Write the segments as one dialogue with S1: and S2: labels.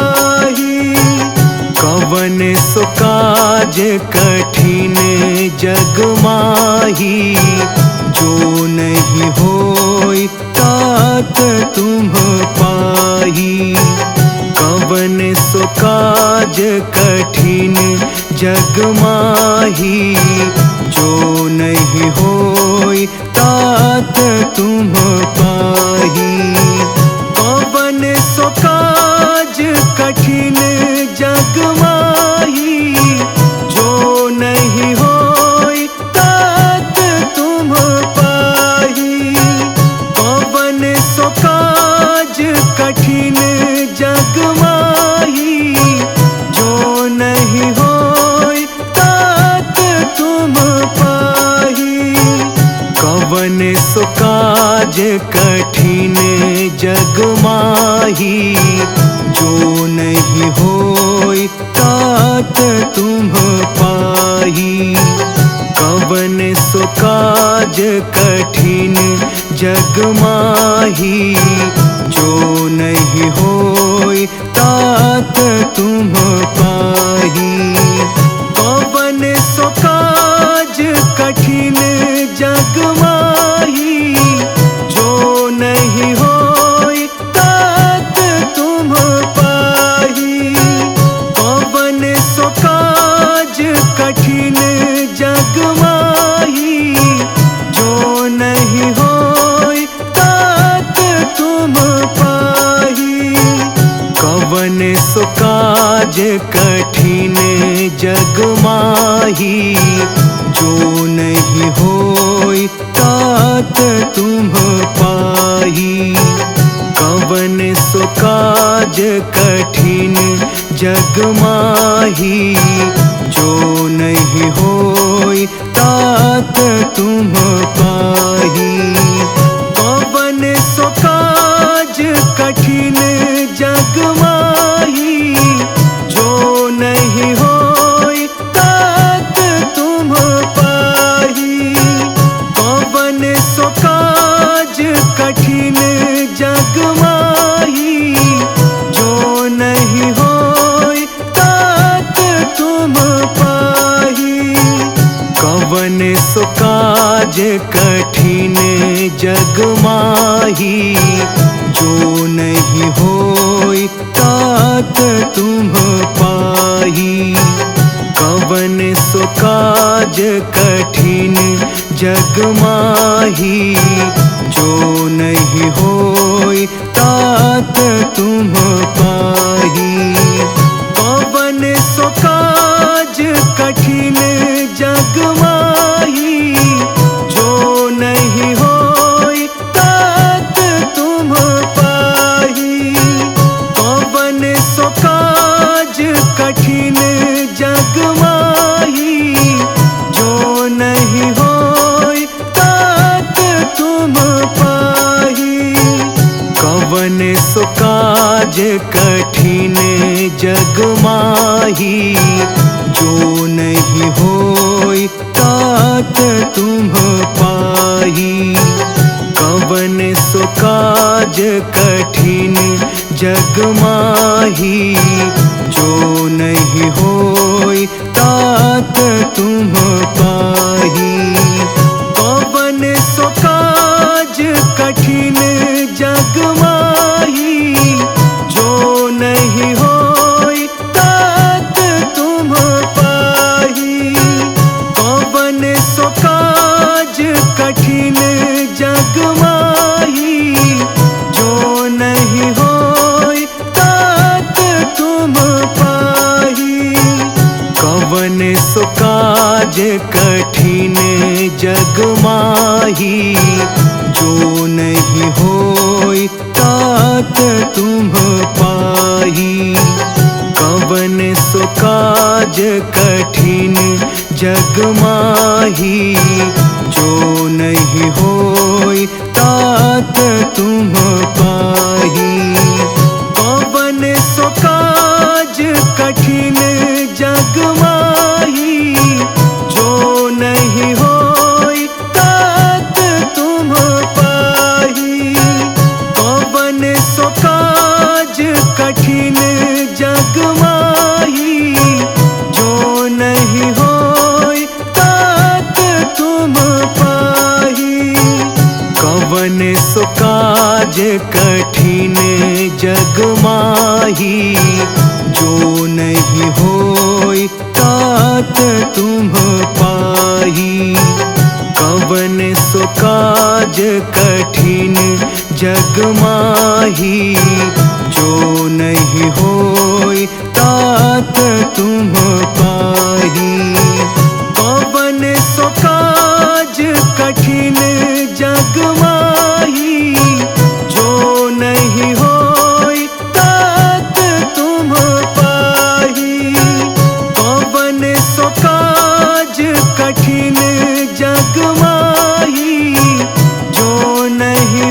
S1: पाही। कवन सो काज कठिन जग माही, जो नहीं होई तात तुम पाही। कवन सो काज कठिन जग माही, जो नहीं होई तात तुम पाही। कवन सो काज कठिन जग माही, जो नहीं होई तात तुम पाही। कवन सो काज कठिन जग माही, जो नहीं होई तात तुम पाही। कठिन जग माही, जो नहीं होई तात तुम पाही। कवन सो काज कठिन जग माही, जो नहीं होई तात तुम पाही। कवन सो काज कठिन जग माही, जो नहीं होई तात तुम पाही। कवन सो काज कठिन जग माही, जो नहीं होई तात तुम पाही। कवन सो काज कठिन जग माही, जो नहीं होई तात तुम पाही। कवन सो काज कठिन जग माही, जो नहीं होई तात तुम पाही। कवन सो काज कठिन जग माही, जो नहीं होई तात तुम पाही। कवन सो काज कठिन जग माही, जो नहीं होई तात तुम पाही। कवन सो काज कठिन जग माही, जो नहीं होई तात तुम पाही। कवन सो काज कठिन जग माही, जो नहीं होई तात तुम पाही। कवन सो काज कठिन जग माही, जो नहीं होई तात तुम पाही। कवन सो काज कठिन जग माही, जो नहीं होई तात तुम पाही। कवन सो काज कठिन जग माही, जो नहीं होई तात तुम पाही। कवन सो काज कठिन जग माही, जो नहीं होई तात तुम पाही। कवन सो काज कठिन जग माही, जो नहीं होई तात तुम पाही। कवन सो काज कठिन जग माही, जो नहीं होई तात तुम पाही। कवन सो काज कठिन जग माही, जो नहीं होई तात तुम पाही। कवन सो काज कठिन जग माही, जो नहीं होई तात तुम पाही। कवन सो काज कठिन जग माही, जो नहीं होई तात तुम पाही। कवन सो काज कठिन जग माही, जो नहीं होई तात तुम पाही। कवन सो काज कठिन जग माही, जो नहीं होई तात तुम पाही। कवन सो काज कठिन जग माही, जो नहीं होई तात तुम पाही। कवन सो काज कठिन जग माही, जो नहीं होई तात तुम पाही। कवन सो काज कठिन जग माही, जो नहीं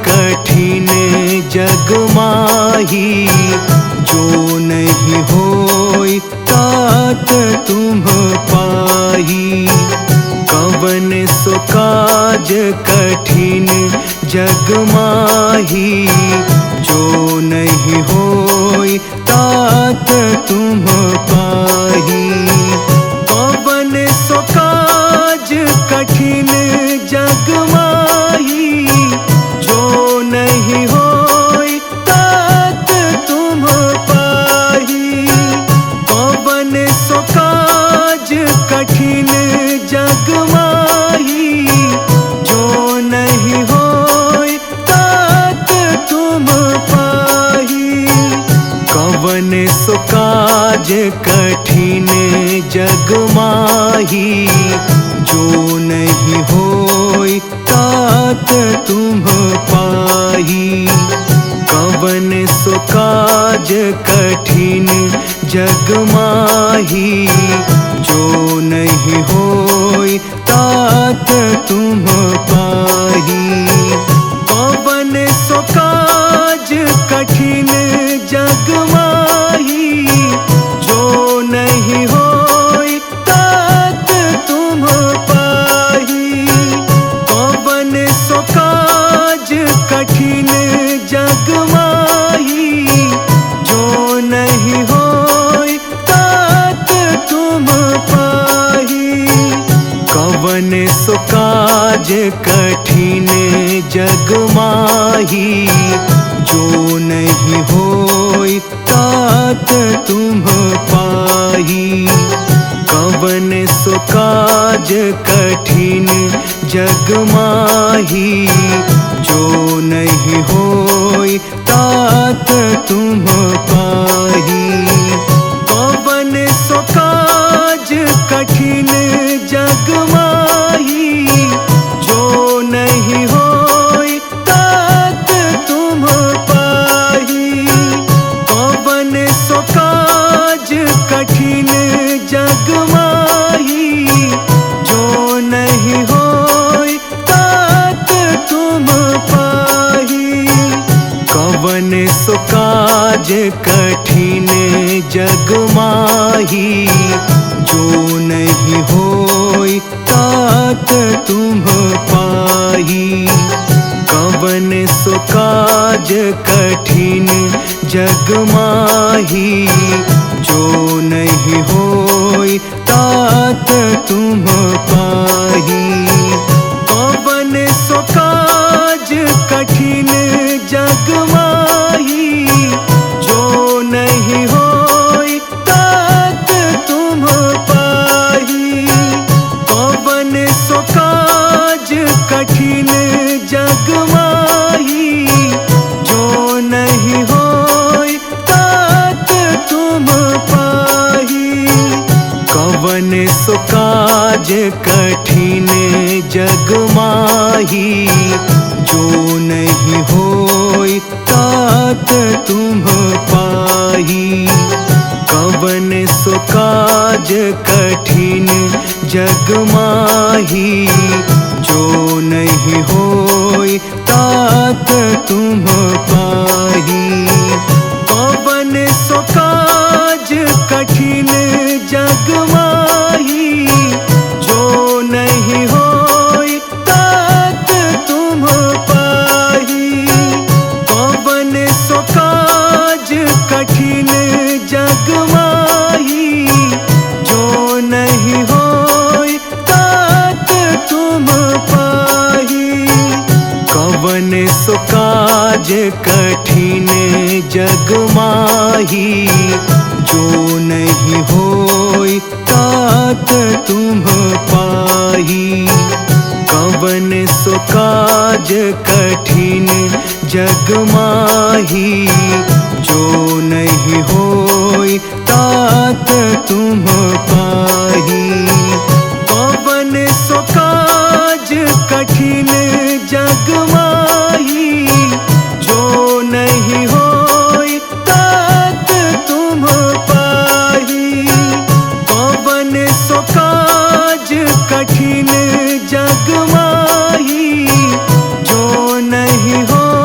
S1: कठिन जग माही, जो नहीं होई तात तुम पाही। कवन सो काज कठिन जग माही, जो नहीं होई तात तुम पाही। कवन सो काज कठिन जग माही, जो नहीं होई तात तुम पाही। कवन सो काज कठिन जग माही, जो नहीं होई तात तुम पाही। कवन सो काज कठिन जग माही, जो नहीं होई तात तुम पाही। कवन सो काज कठिन जग माही, जो नहीं होई तात तुम पाही। कवन सो काज कठिन जग माही, जो नहीं होई तात तुम पाही। कवन सो काज कठिन जग माही, जो नहीं होई तात तुम पाही। कवन सो काज कठिन जग माही, जो नहीं होई तात तुम पाही। कवन सो काज कठिन जग माही, जो नहीं होई तात तुम पाही। कवन सो काज कठिन जग माही, जो नहीं होई तात तुम पाही। कवन सो काज कठिन जग माही, जो नहीं होई तात तुम पाही। कवन सो काज कठिन जग माही, जो नहीं होई तात तुम पाही। कवन सो काज कठिन जग माही, जो नहीं होई तात तुम पाही। कवन सो काज कठिन जग माही, जो नहीं होई तात तुम पाही। कवन सो काज कठिन जग माही, जो नहीं होई तात तुम पाही। कवन सो काज कठिन जग माही, जो नहीं होई तात तुम पाही। कवन सो काज कठिन जग माही, जो नहीं होई तात तुम पाही। कवन सो काज कठिन जग माही, जो नहीं होई तात तुम पाही। कवन सो काज कठिन जग माही, जो नहीं होई तात तुम पाही। कवन सो काज कठिन जग माही, जो नहीं होई तात तुम पाही। कवन सो काज कठिन जग माही, जो नहीं होई तात तुम पाही। कवन सो काज कठिन जग माही, जो नहीं होई तात तुम पाही। कवन सो काज कठिन जग माही, जो नहीं होई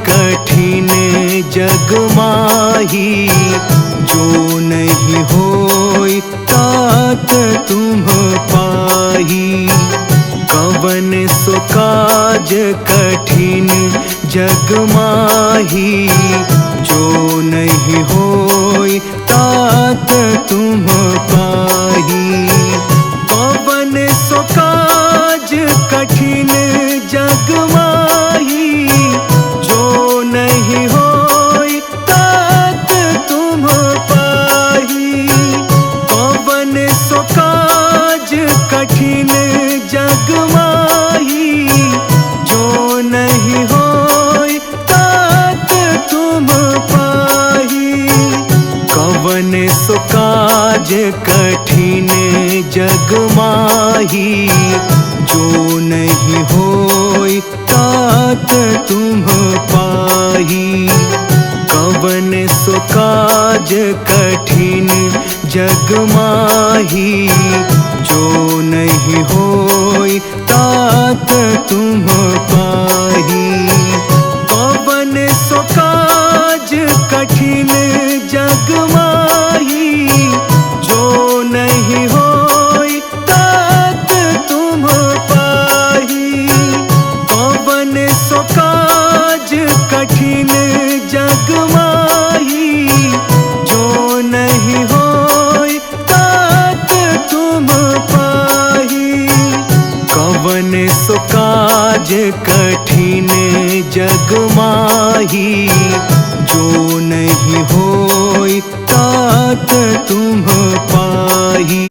S1: कठिन जग माही, जो नहीं होई तात तुम पाही। कवन सो काज कठिन जग माही, जो नहीं होई तात तुम पाही। कवन सो काज कठिन जग माही, जो नहीं होई तात तुम पाही। कवन सो काज कठिन जग माही, जो नहीं होई तात तुम पाही। कवन सो काज कठिन जग माही, जो नहीं होई तात तुम पाही। कवन सो काज कठिन जग माही, जो नहीं होई तात तुम पाही। कवन सो काज कठिन जग माही, जो नहीं होई तात तुम पाही। कवन सो काज कठिन जग माही, जो नहीं होई तात तुम पाही। कवन सो काज कठिन जग माही, जो नहीं होई तात तुम पाही।